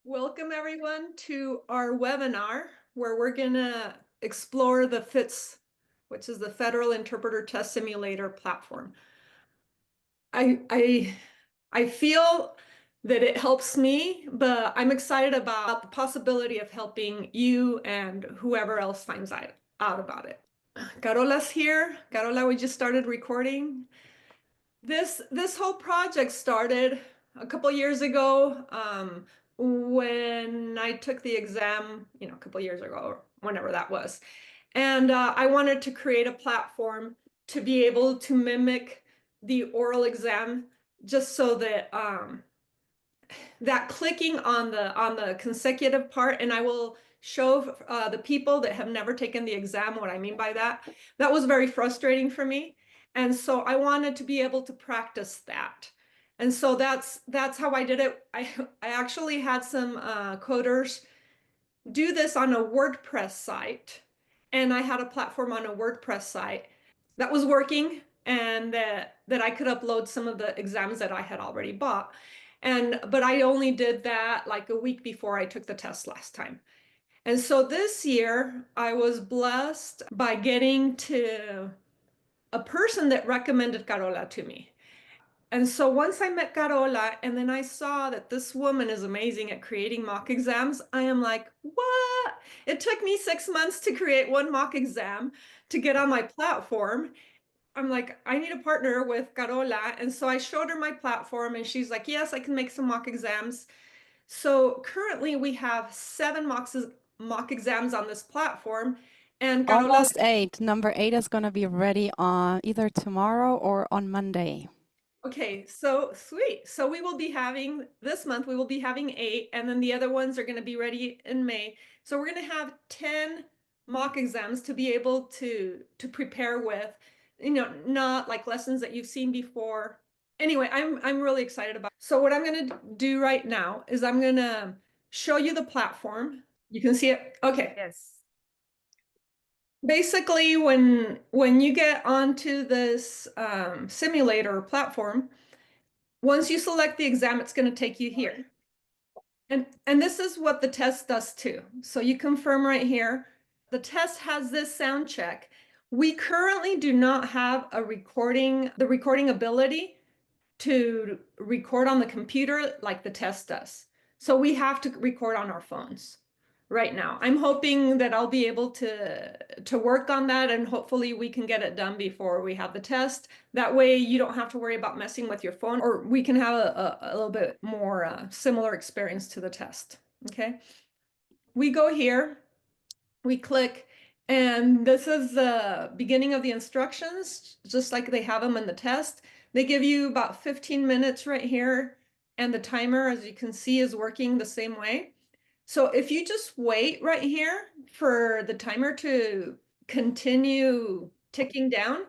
Welcome everyone to our webinar where we're going to explore the FITS, which is the Federal Interpreter Test Simulator platform. I feel that it helps me, but I'm excited about the possibility of helping you and whoever else finds out about it. Carola's here. Carola, we just started recording. This whole project started a couple years ago when I took the exam, a couple years ago, or whenever that was. And I wanted to create a platform to be able to mimic the oral exam just so that that clicking on the consecutive part, and I will show the people that have never taken the exam what I mean by that. That was very frustrating for me. And so I wanted to be able to practice that. And so that's how I did it. I actually had some coders do this on a WordPress site, and I had a platform on a WordPress site that was working and that I could upload some of the exams that I had already bought. But I only did that like a week before I took the test last time. And so this year I was blessed by getting to a person that recommended Carola to me. And so once I met Carola and then I saw that this woman is amazing at creating mock exams, I am like, what? It took me 6 months to create one mock exam to get on my platform. I'm like, I need a partner with Carola. And so I showed her my platform and she's like, yes, I can make some mock exams. So currently we have 7 mock exams on this platform. And Carola, Almost 8. Number 8 is going to be ready on either tomorrow or on Monday. okay, so sweet. So we will be having this month, we will be having 8, and then the other ones are going to be ready in May. So we're going to have 10 mock exams to be able to prepare with, not like lessons that you've seen before. Anyway, I'm really excited about. So what I'm going to do right now is I'm going to show you the platform. You can see it. Okay. Yes. Basically, when you get onto this simulator platform, once you select the exam, it's going to take you here. And this is what the test does too. So you confirm right here. The test has this sound check. We currently do not have the recording ability to record on the computer like the test does. So we have to record on our phones right now. I'm hoping that I'll be able to work on that and hopefully we can get it done before we have the test. That way you don't have to worry about messing with your phone, or we can have a little bit more similar experience to the test. Okay. We go here, we click, and this is the beginning of the instructions, just like they have them in the test. They give you about 15 minutes right here, and the timer, as you can see, is working the same way. So if you just wait right here for the timer to continue ticking down,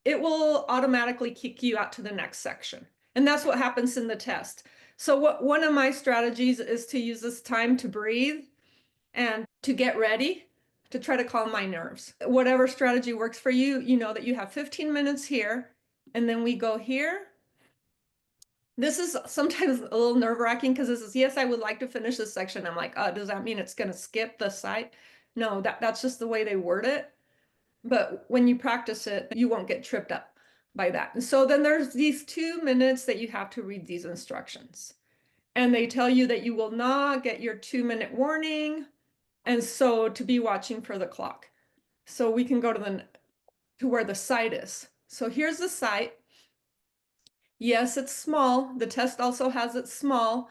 it will automatically kick you out to the next section. And that's what happens in the test. So one of my strategies is to use this time to breathe and to get ready, to try to calm my nerves. Whatever strategy works for you, you know that you have 15 minutes here, and then we go here. This is sometimes a little nerve-wracking because this is, yes, I would like to finish this section. I'm like, does that mean it's going to skip the site? No, that's just the way they word it. But when you practice it, you won't get tripped up by that. And so then there's these 2 minutes that you have to read these instructions. And they tell you that you will not get your 2-minute warning. And so to be watching for the clock. So we can go to where the site is. So here's the site. Yes, it's small. The test also has it small.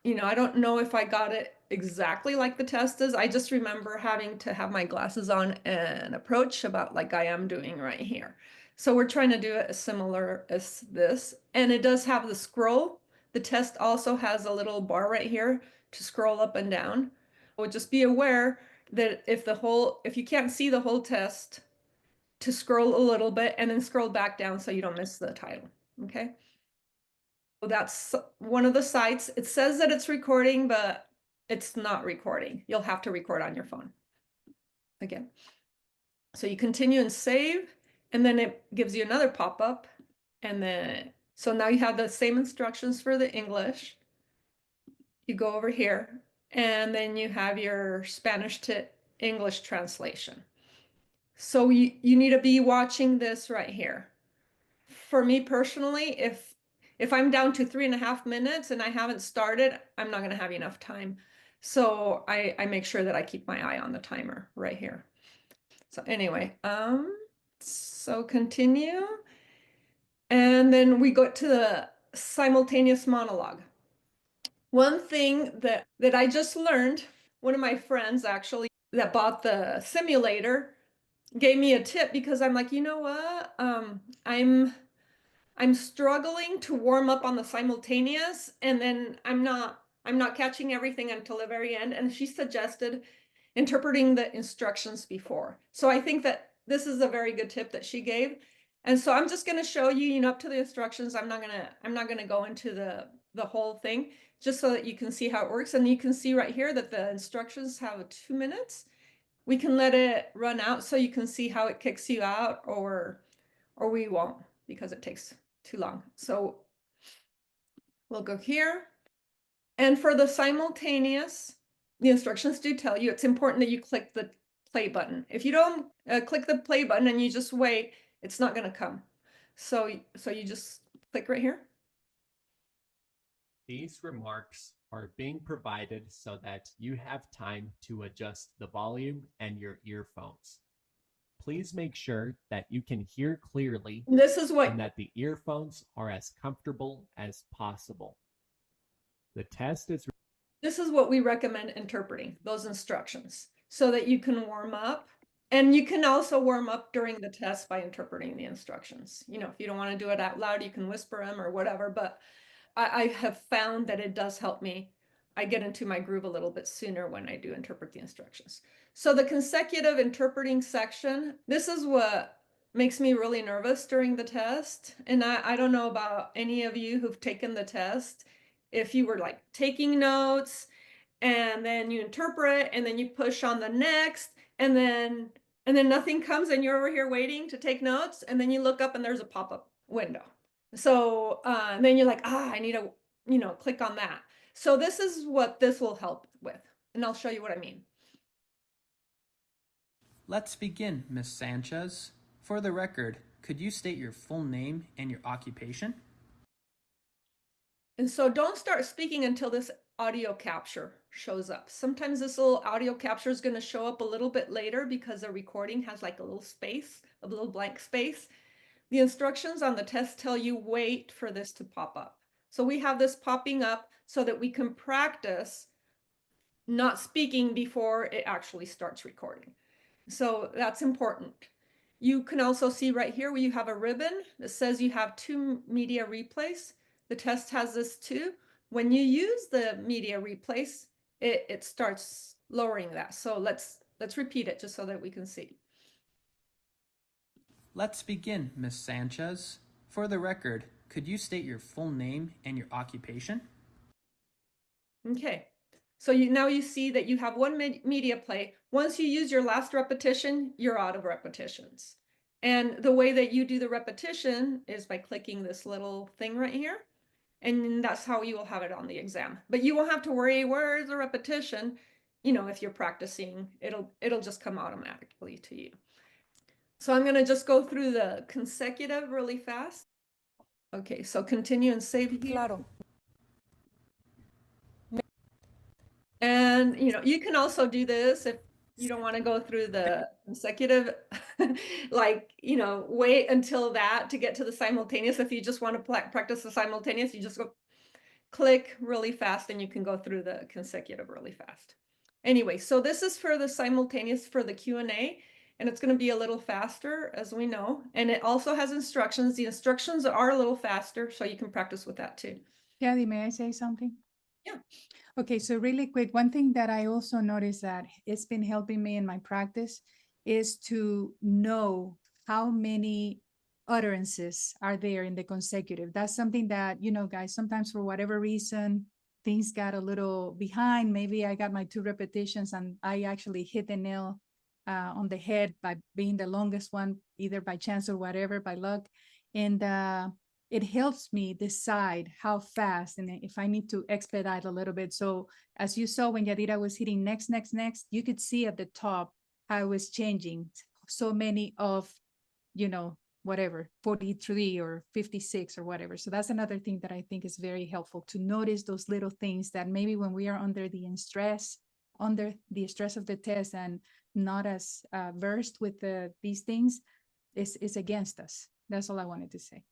I don't know if I got it exactly like the test is. I just remember having to have my glasses on and approach about like I am doing right here. So we're trying to do it as similar as this. And it does have the scroll. The test also has a little bar right here to scroll up and down. But just be aware that if you can't see the whole test, to scroll a little bit and then scroll back down so you don't miss the title. Okay. So that's one of the sites. It says that it's recording, but it's not recording. You'll have to record on your phone again. So you continue and save, and then it gives you another pop-up. And then, so now you have the same instructions for the English. you go over here, and then you have your Spanish to English translation. So you need to be watching this right here. For me personally, if I'm down to 3.5 minutes and I haven't started, I'm not going to have enough time. So I make sure that I keep my eye on the timer right here. So anyway, so continue. And then we go to the simultaneous monologue. One thing that I just learned, one of my friends actually that bought the simulator gave me a tip because I'm like, you know what? I'm struggling to warm up on the simultaneous, and then I'm not catching everything until the very end. And she suggested interpreting the instructions before. So I think that this is a very good tip that she gave. And so I'm just going to show you, up to the instructions. I'm not going to go into the whole thing, just so that you can see how it works. And you can see right here that the instructions have 2 minutes. We can let it run out so you can see how it kicks you out, or we won't because it takes too long. So we'll go here. And for the simultaneous, the instructions do tell you it's important that you click the play button. If you don't click the play button and you just wait, it's not going to come. So you just click right here. These remarks are being provided so that you have time to adjust the volume and your earphones. Please make sure that you can hear clearly This is what and that the earphones are as comfortable as possible. The test is This is what we recommend interpreting, those instructions, so that you can warm up. And you can also warm up during the test by interpreting the instructions. If you don't want to do it out loud, you can whisper them or whatever. But I have found that it does help me. I get into my groove a little bit sooner when I do interpret the instructions. So the consecutive interpreting section, this is what makes me really nervous during the test. And I don't know about any of you who've taken the test. If you were like taking notes and then you interpret and then you push on the next and then nothing comes and you're over here waiting to take notes, and then you look up and there's a pop-up window. So and then you're like, I need to, click on that. So this is what this will help with, and I'll show you what I mean. Let's begin, Ms. Sanchez. For the record, could you state your full name and your occupation? And so don't start speaking until this audio capture shows up. Sometimes this little audio capture is going to show up a little bit later because the recording has like a little space, a little blank space. The instructions on the test tell you wait for this to pop up. So we have this popping up so that we can practice not speaking before it actually starts recording. So that's important. You can also see right here where you have a ribbon that says you have 2 media replays. The test has this too. When you use the media replays, it starts lowering that. So let's repeat it just so that we can see. Let's begin, Ms. Sanchez. For the record, could you state your full name and your occupation? Okay. So now you see that you have one media play. Once you use your last repetition, you're out of repetitions. And the way that you do the repetition is by clicking this little thing right here. And that's how you will have it on the exam. But you won't have to worry, where is the repetition? If you're practicing, it'll just come automatically to you. So I'm going to just go through the consecutive really fast. Okay, so continue and save here. Claro. And you can also do this if you don't want to go through the consecutive, like, wait until that to get to the simultaneous. If you just want to practice the simultaneous, you just go click really fast and you can go through the consecutive really fast. Anyway, so this is for the simultaneous for the Q&A, and it's going to be a little faster, as we know. And it also has instructions. The instructions are a little faster, so you can practice with that too. Daddy, may I say something? Yeah. Okay, so really quick, one thing that I also noticed that it's been helping me in my practice is to know how many utterances are there in the consecutive. That's something that, guys, sometimes for whatever reason, things got a little behind. Maybe I got my 2 repetitions and I actually hit the nail on the head by being the longest one, either by chance or whatever, by luck. And it helps me decide how fast and if I need to expedite a little bit. So as you saw when Yadira was hitting next, next, next, you could see at the top how it was changing so many of, whatever, 43 or 56 or whatever. So that's another thing that I think is very helpful, to notice those little things that maybe when we are under the stress of the test and not as versed with these things, is against us. That's all I wanted to say.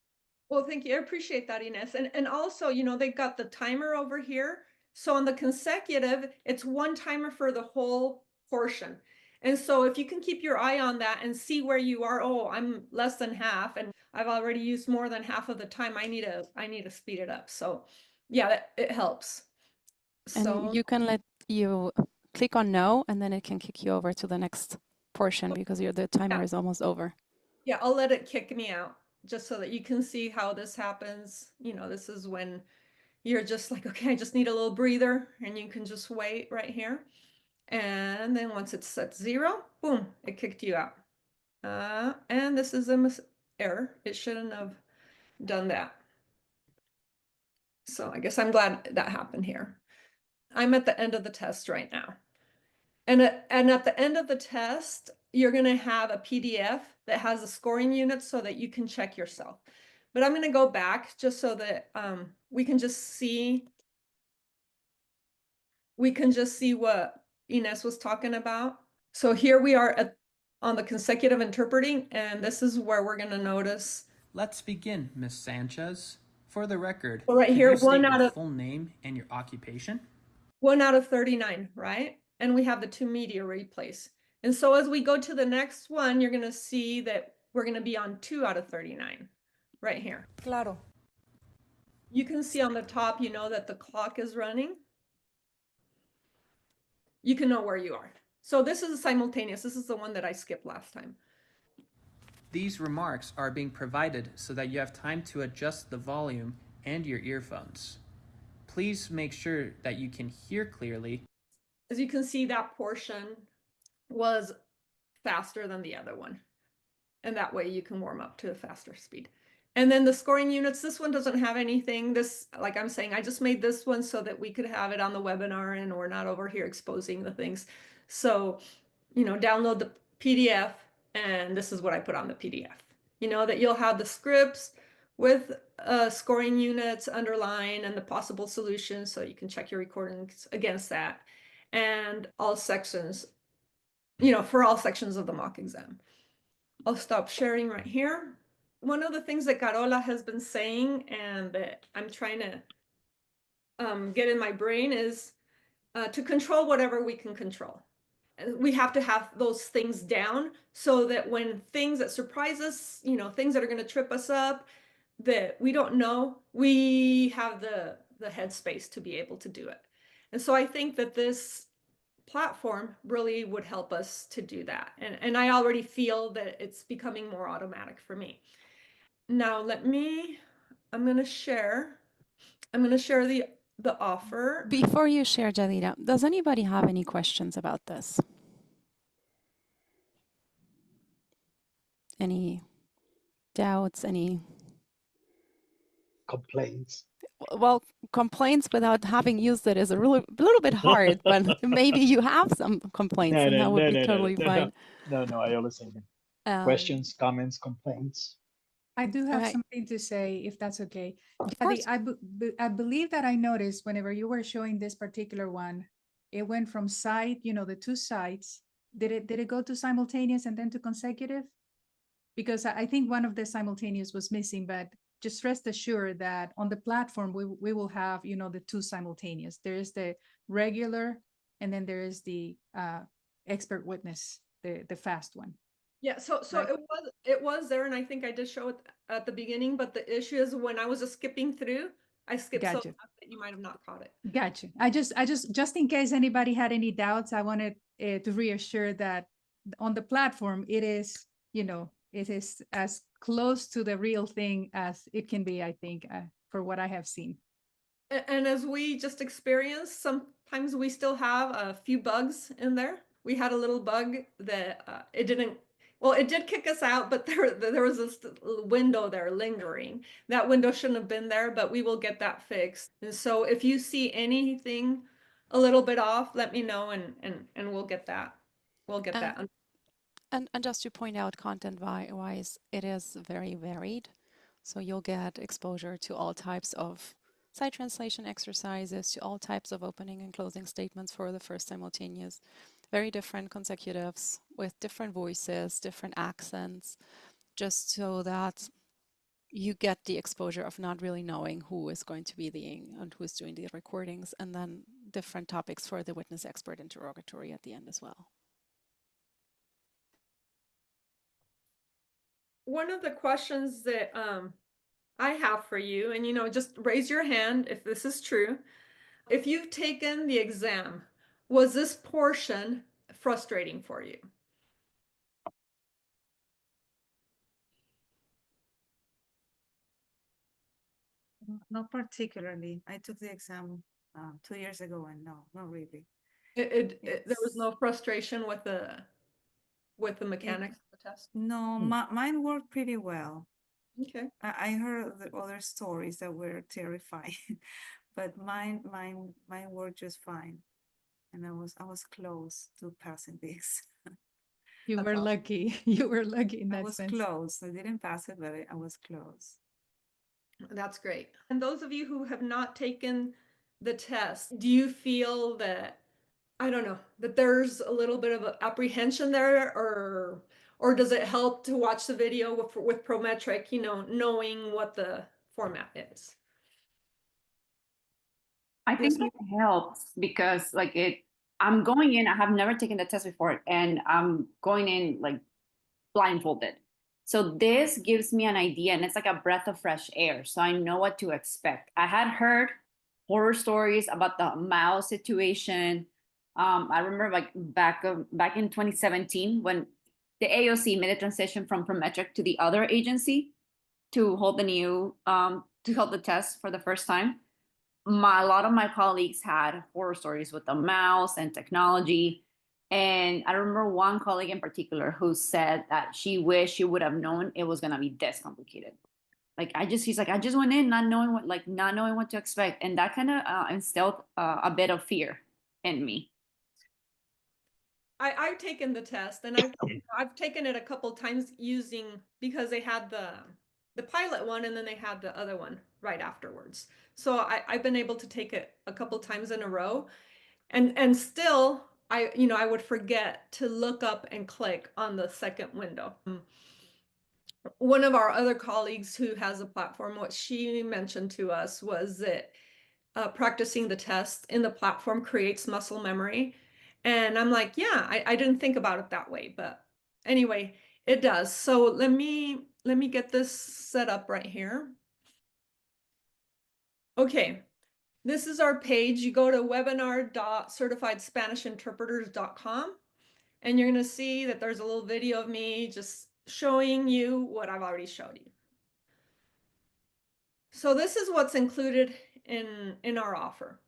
Well, thank you. I appreciate that, Ines. And also, they've got the timer over here. So on the consecutive, it's one timer for the whole portion. And so if you can keep your eye on that and see where you are, oh, I'm less than half and I've already used more than half of the time, I need to speed it up. So yeah, it helps. And So you can click on no, and then it can kick you over to the next portion because the timer is almost over. yeah, I'll let it kick me out just so that you can see how this happens. This is when you're just like, okay, I just need a little breather, and you can just wait right here. And then once it's set 0, boom, it kicked you out. And this is a error. It shouldn't have done that. So I guess I'm glad that happened here. I'm at the end of the test right now. And at the end of the test, you're going to have a PDF that has the scoring units so that you can check yourself. But I'm going to go back just so that we can just see what Ines was talking about. So here we are on the consecutive interpreting, and this is where we're going to notice. Let's begin, Ms. Sanchez. For the record, So right could here, you state one your out of full name and your occupation? 1 out of 39, right? And we have the 2 media replays. And so as we go to the next one, you're going to see that we're going to be on 2 out of 39 right here. Claro. You can see on the top, that the clock is running. You can know where you are. So this is a simultaneous. This is the one that I skipped last time. These remarks are being provided so that you have time to adjust the volume and your earphones. Please make sure that you can hear clearly. As you can see, that portion was faster than the other one. And that way you can warm up to a faster speed. And then the scoring units, this one doesn't have anything. This, like I'm saying, I just made this one so that we could have it on the webinar and we're not over here exposing the things. So, download the PDF, and this is what I put on the PDF. That you'll have the scripts with scoring units underlined and the possible solutions so you can check your recordings against that. And all sections, for all sections of the mock exam. I'll stop sharing right here. One of the things that Carola has been saying and that I'm trying to get in my brain is to control whatever we can control. And we have to have those things down so that when things that surprise us, things that are going to trip us up, that we don't know, we have the headspace to be able to do it. And so I think that this platform really would help us to do that. And I already feel that it's becoming more automatic for me. Now I'm going to share the offer. Before you share, Jadira, does anybody have any questions about this? Any doubts, any complaints? Well, complaints without having used it is a little bit hard, but maybe you have some complaints, and that would be totally fine. No, I always say questions, comments, complaints. I do have Alright. something to say, if that's okay. Of Adi, course. I believe that I noticed whenever you were showing this particular one, it went from side, the 2 sides. Did it go to simultaneous and then to consecutive? Because I think one of the simultaneous was missing, but just rest assured that on the platform, we will have, the 2 simultaneous. There is the regular, and then there is the expert witness, the fast one. Yeah, so Right. it was there, and I think I did show it at the beginning, but the issue is when I was just skipping through, I skipped so Gotcha. fast that you might have not caught it. Gotcha. I just in case anybody had any doubts, I wanted to reassure that on the platform, it is, it is as close to the real thing as it can be, I think, for what I have seen. And as we just experienced, sometimes we still have a few bugs in there. We had a little bug that it Well, it did kick us out, but there was this window there lingering. That window shouldn't have been there, but we will get that fixed. And so if you see anything a little bit off, let me know and we'll get that. We'll get that. And just to point out, content-wise, it is very varied. So you'll get exposure to all types of site translation exercises, to all types of opening and closing statements for the first simultaneous, very different consecutives with different voices, different accents, just so that you get the exposure of not really knowing who is going to be and who's doing the recordings, and then different topics for the witness expert interrogatory at the end as well. One of the questions that I have for you, and just raise your hand if this is true. If you've taken the exam, was this portion frustrating for you? Not particularly. I took the exam 2 years ago, and no, not really. There was no frustration with the mechanics of the test? No, mine worked pretty well. Okay. I heard the other stories that were terrifying, but mine worked just fine, and I was close to passing this. You were lucky. You were lucky in I that was sense. close. I didn't pass it, but I was close. That's great. And those of you who have not taken the test, do you feel that, I don't know, that there's a little bit of apprehension there, or does it help to watch the video with Prometric, knowing what the format is? I think it helps because I'm going in, I have never taken the test before, and I'm going in like blindfolded. So this gives me an idea, and it's like a breath of fresh air. So I know what to expect. I had heard horror stories about the mouse situation. I remember back in 2017 when the AOC made a transition from Prometric to the other agency to hold the test for the first time. A lot of my colleagues had horror stories with the mouse and technology. And I remember one colleague in particular who said that she wished she would have known it was going to be this complicated. He's like, I just went in not knowing what to expect. And that kind of instilled a bit of fear in me. I've taken the test, and I've taken it a couple times because they had the pilot one, and then they had the other one right afterwards. So I've been able to take it a couple times in a row, and still I would forget to look up and click on the second window. One of our other colleagues who has a platform, what she mentioned to us was that practicing the test in the platform creates muscle memory. And I'm like, yeah, I didn't think about it that way, but anyway, it does. So let me get this set up right here. Okay, this is our page. You go to webinar.certifiedspanishinterpreters.com, and you're going to see that there's a little video of me just showing you what I've already showed you. So this is what's included in our offer.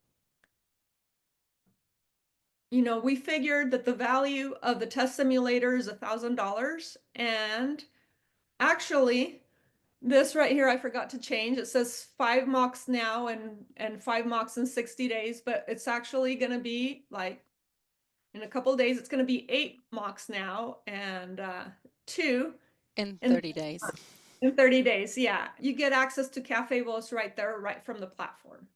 We figured that the value of the test simulator is $1,000, and actually this right here I forgot to change. It says 5 mocks now and 5 mocks in 60 days, but it's actually going to be like in a couple of days. It's going to be 8 mocks now and 2 in 30 days. In 30 days, yeah. You get access to Cafe Voce right there, right from the platform.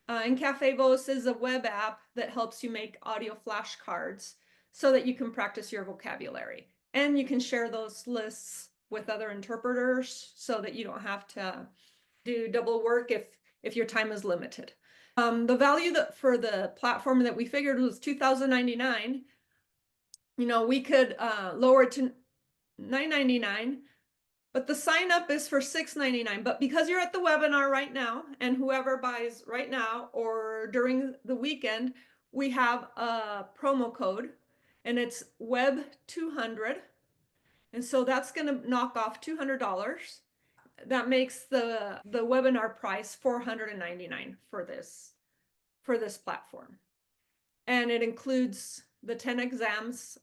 And Cafe Voce is a web app that helps you make audio flashcards so that you can practice your vocabulary. And you can share those lists with other interpreters so that you don't have to do double work if your time is limited. The value for the platform that we figured was $2,099. We could lower it to $999. But the sign up is for $6.99. But because you're at the webinar right now, and whoever buys right now or during the weekend, we have a promo code, and it's WEB200. And so that's going to knock off $200. That makes the webinar price $499 for this platform. And it includes the 10 exams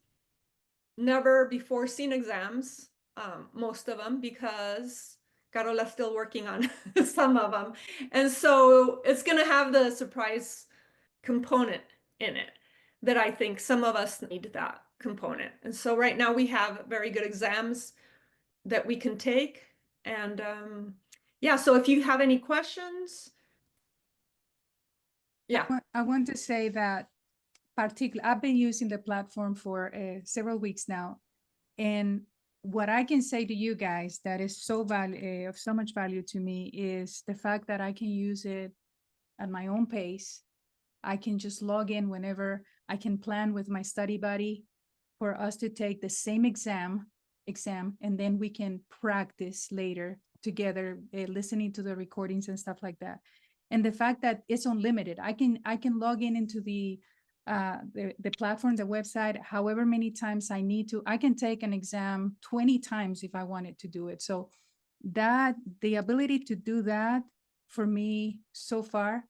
never before seen exams, most of them, because Carola's still working on some of them. And so it's going to have the surprise component in it that I think some of us need that component. And so right now we have very good exams that we can take. And yeah, so if you have any questions, yeah. I want to say that I've been using the platform for several weeks now, and what I can say to you guys that is of so much value to me is the fact that I can use it at my own pace. I can just log in whenever. I can plan with my study buddy for us to take the same exam, and then we can practice later together, listening to the recordings and stuff like that. And the fact that it's unlimited, I can log in into the platform, the website, however many times I need to. I can take an exam 20 times if I wanted to do it. So that the ability to do that for me so far,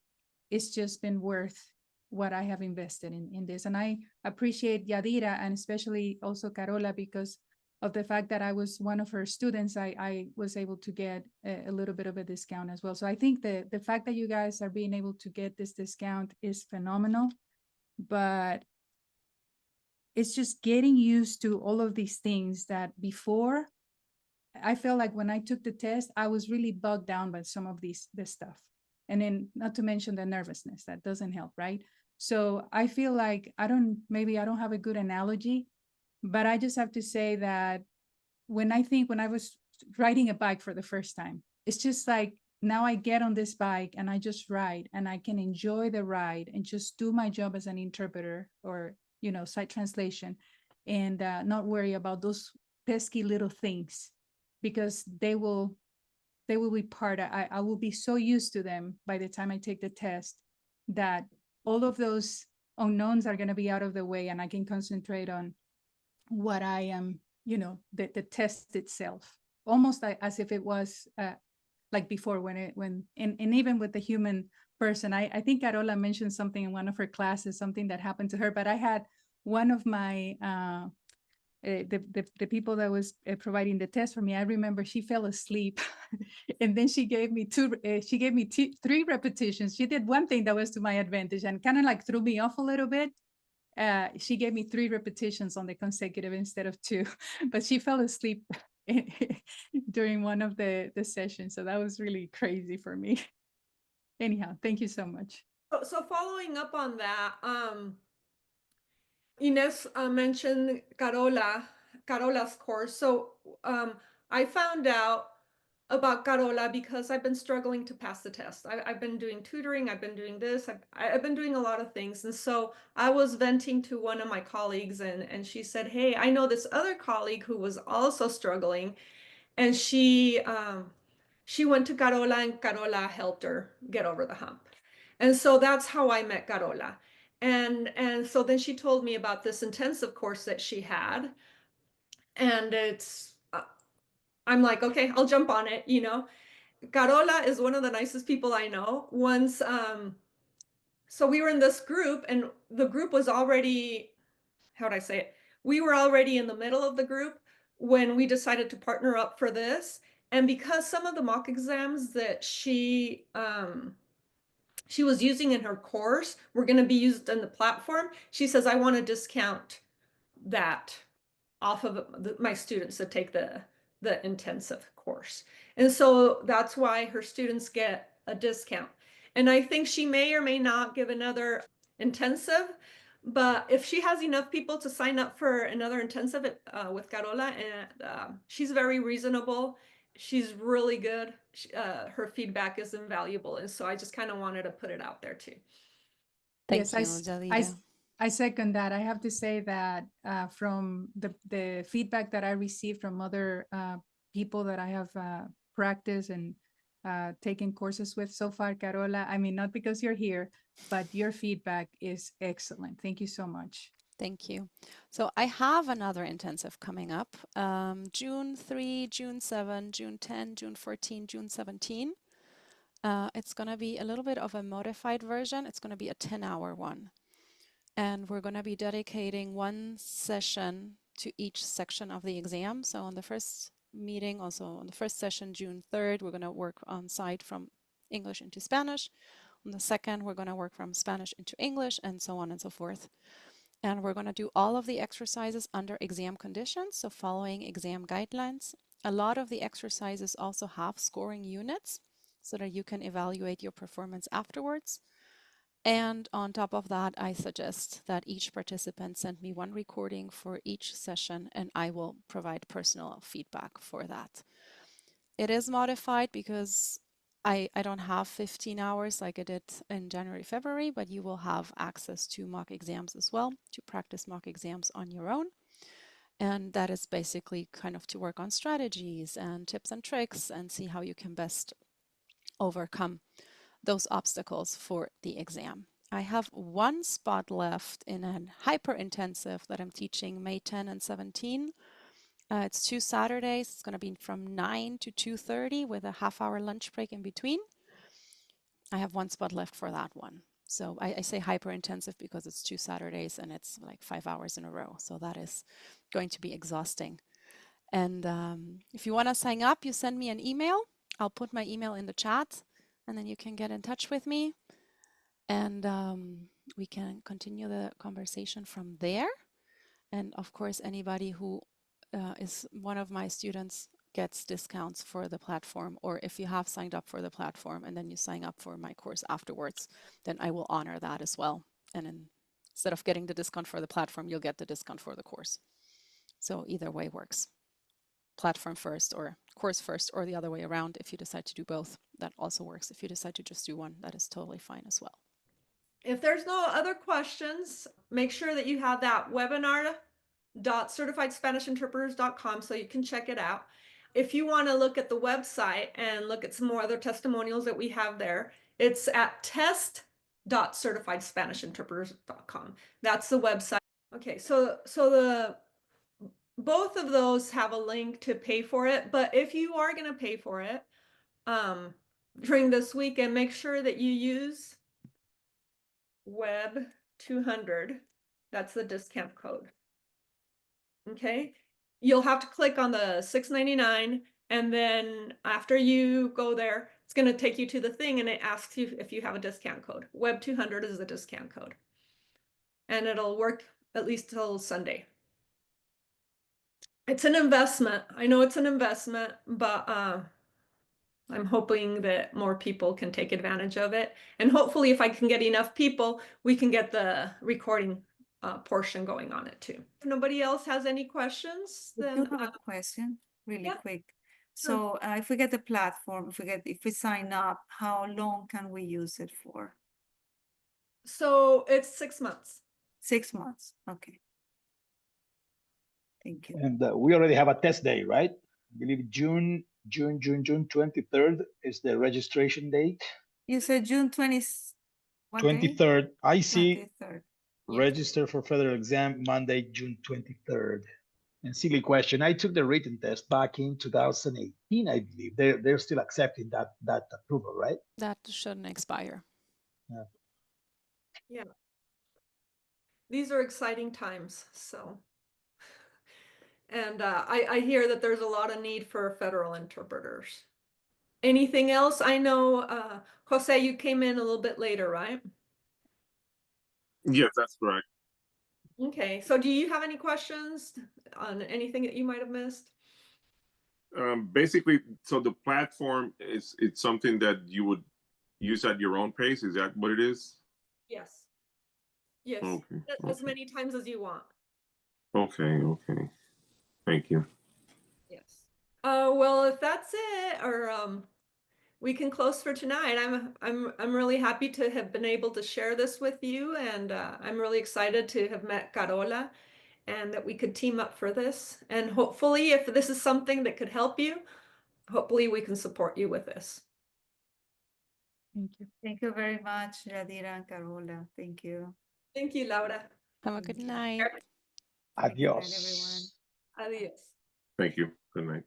it's just been worth what I have invested in this. And I appreciate Yadira and especially also Carola, because of the fact that I was one of her students, I was able to get a little bit of a discount as well. So I think the fact that you guys are being able to get this discount is phenomenal, but it's just getting used to all of these things that before, I felt like when I took the test, I was really bogged down by some of this stuff. And then not to mention the nervousness, that doesn't help, right? So I feel like maybe I don't have a good analogy, but I just have to say that when I was riding a bike for the first time, it's just like now I get on this bike and I just ride and I can enjoy the ride and just do my job as an interpreter or, sight translation, and not worry about those pesky little things, because they will be part of, I will be so used to them by the time I take the test that all of those unknowns are going to be out of the way and I can concentrate on what I am, the test itself, almost like as if it was like before and even with the human person. I think Carola mentioned something in one of her classes, something that happened to her, but I had one of my the people that was providing the test for me, I remember she fell asleep and then she gave me three repetitions. She did one thing that was to my advantage and kind of like threw me off a little bit. She gave me 3 repetitions on the consecutive instead of 2, but she fell asleep during one of the sessions. So that was really crazy for me. Anyhow, thank you so much. So following up on that, Ines mentioned Carola's course. So I found out about Carola because I've been struggling to pass the test. I've been doing tutoring, I've been doing this, I've been doing a lot of things. And so I was venting to one of my colleagues and she said, hey, I know this other colleague who was also struggling. And she went to Carola and Carola helped her get over the hump. And so that's how I met Carola. And so then she told me about this intensive course that she had. And I'm like, okay, I'll jump on it, Carola is one of the nicest people I know. Once, so we were in this group and the group was already, how would I say it? We were already in the middle of the group when we decided to partner up for this. And because some of the mock exams that she was using in her course were going to be used in the platform, she says, I want to discount that off of my students that take the intensive course. And so that's why her students get a discount. And I think she may or may not give another intensive, but if she has enough people to sign up for another intensive with Carola, and she's very reasonable, she's really good. Her feedback is invaluable. And so I just kind of wanted to put it out there too. Thank you, Yadira. I second that. I have to say that from the feedback that I received from other people that I have practiced and taken courses with so far, Carola, I mean, not because you're here, but your feedback is excellent. Thank you so much. Thank you. So I have another intensive coming up, June 3, June 7, June 10, June 14, June 17. It's going to be a little bit of a modified version. It's going to be a 10-hour one. And we're going to be dedicating one session to each section of the exam. So on the first meeting, also on the first session, June 3rd, we're going to work on site from English into Spanish. On the second, we're going to work from Spanish into English, and so on and so forth. And we're going to do all of the exercises under exam conditions, so following exam guidelines. A lot of the exercises also have scoring units so that you can evaluate your performance afterwards. And on top of that, I suggest that each participant send me one recording for each session, and I will provide personal feedback for that. It is modified because I don't have 15 hours like I did in January, February, but you will have access to mock exams as well, to practice mock exams on your own. And that is basically kind of to work on strategies and tips and tricks and see how you can best overcome those obstacles for the exam. I have one spot left in a hyper intensive that I'm teaching May 10 and 17. It's 2 Saturdays. It's going to be from 9 to 2:30 with a half-hour lunch break in between. I have one spot left for that one. So I say hyper intensive because it's 2 Saturdays and it's like 5 hours in a row. So that is going to be exhausting. And if you want to sign up, you send me an email. I'll put my email in the chat, and then you can get in touch with me. And we can continue the conversation from there. And of course, anybody who is one of my students gets discounts for the platform, or if you have signed up for the platform and then you sign up for my course afterwards, then I will honor that as well. And then instead of getting the discount for the platform, you'll get the discount for the course. So either way works. Platform first or course first, or the other way around. If you decide to do both, that also works. If you decide to just do one, that is totally fine as well. If there's no other questions, make sure that you have that webinar.certifiedspanishinterpreters.com so you can check it out. If you want to look at the website and look at some more other testimonials that we have there, it's at test.certifiedspanishinterpreters.com. That's the website. Okay, so both of those have a link to pay for it, but if you are going to pay for it during this weekend, make sure that you use Web 200. That's the discount code. Okay, you'll have to click on the $6.99, and then after you go there, it's going to take you to the thing, and it asks you if you have a discount code. Web 200 is the discount code, and it'll work at least till Sunday. It's an investment. I know it's an investment, but I'm hoping that more people can take advantage of it. And hopefully if I can get enough people, we can get the recording portion going on it too. If nobody else has any questions, I then do have a question really yeah. quick. So if we get the platform, if we sign up, how long can we use it for? So it's 6 months. 6 months. Okay. Thank you. And we already have a test day, right? I believe June 23rd is the registration date. You said June 20th. 23rd. I see 23rd. register for federal exam Monday, June 23rd. And silly question. I took the written test back in 2018, I believe. They're still accepting that approval, right? That shouldn't expire. Yeah. These are exciting times. So, and I hear that there's a lot of need for federal interpreters. Anything else? I know, Jose, you came in a little bit later, right? Yes, that's correct. Okay, so do you have any questions on anything that you might have missed? Basically, so the platform it's something that you would use at your own pace. Is that what it is? Yes. Yes. Okay. As many times as you want. Okay. Thank you. Yes. Well, if that's it, or we can close for tonight. I'm really happy to have been able to share this with you, and I'm really excited to have met Carola and that we could team up for this. And hopefully, if this is something that could help you, hopefully we can support you with this. Thank you. Thank you very much, Yadira and Carola. Thank you. Thank you, Laura. Have a good night. Adios. Good night, everyone. Adios. Thank you. Good night.